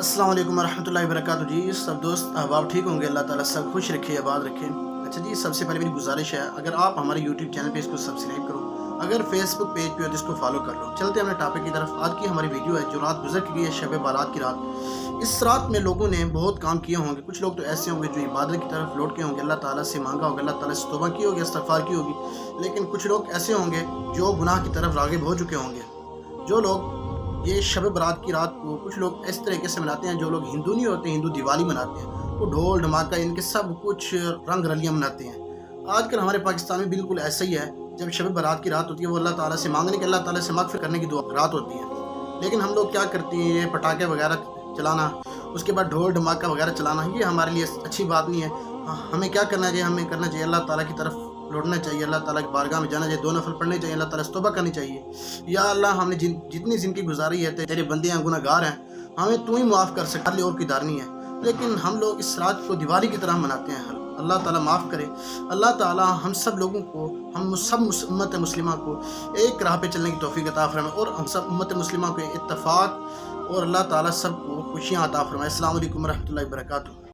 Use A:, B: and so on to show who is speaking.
A: अस्सलाम वालेकुम रहमतुल्लाहि वबरकातुहू। जी सब दोस्त अहबाब ठीक होंगे, अल्लाह ताला सब खुश रखे, आबाद रखे। अच्छा जी, सबसे पहले मेरी गुजारिश है, अगर आप हमारे यूट्यूब चैनल पे इसको सब्सक्राइब करो, अगर फेसबुक पेज पे हो तो इसको फॉलो कर लो। चलते हैं अपने टॉपिक की तरफ। आज की हमारी वीडियो है जो रात गुजर गई है, शब बारात की रात। इस रात में लोगों ने बहुत काम किए होंगे। कुछ लोग तो ऐसे होंगे जो इबादत की तरफ लौट के होंगे, अल्लाह ताला से मांगा होगा, अल्लाह ताला से तौबा की होगी, इस्तगफार की होगी। लेकिन कुछ लोग ऐसे होंगे जो गुनाह की तरफ राग़िब हो चुके होंगे। जो लोग ये शब बारात की रात को कुछ लोग इस तरीके से मनाते हैं, जो लोग हिंदू नहीं होते, हिंदू दिवाली मनाते हैं, तो ढोल धमाका इनके सब कुछ रंग रलियाँ मनाते हैं। आजकल हमारे पाकिस्तान में बिल्कुल ऐसा ही है। जब शब बारात की रात होती है, वो अल्लाह ताला से मांगने की, अल्लाह ताला से माग़फ़िरत करने की दुआ रात होती है। लेकिन हम लोग क्या करते हैं, ये पटाखे वगैरह चलाना, उसके बाद ढोल धमाका वगैरह चलाना, ये हमारे लिए अच्छी बात नहीं है। हमें क्या करना चाहिए, हमें करना चाहिए अल्लाह ताला की तरफ लौटना चाहिए, अल्लाह ताला की बारगाह में जाना चाहिए, 2 नफल पढ़ने चाहिए, अल्लाह ताला से तौबा करनी चाहिए। या अल्लाह, हमने जितनी ज़िंदगी गुजारी है, तेरे बंदे हैं, गुनहगार हैं, हमें तू ही माफ़ कर सकता है, और कोई दार नहीं है। लेकिन हम लोग इस रात को दिवाली की तरह मनाते हैं। अल्लाह ताला माफ़ करे। अल्लाह ताला हम सब लोगों को, हम सब उम्मत मुस्लिमा को एक राह पे चलने की तौफीक अता फरमाए, और हम सब उम्मत मुस्लिमा को इत्तफाक, और अल्लाह ताला सबको खुशियाँ अता फरमाए। अस्सलाम वालेकुम रहमतुल्लाहि व बरकातुहू।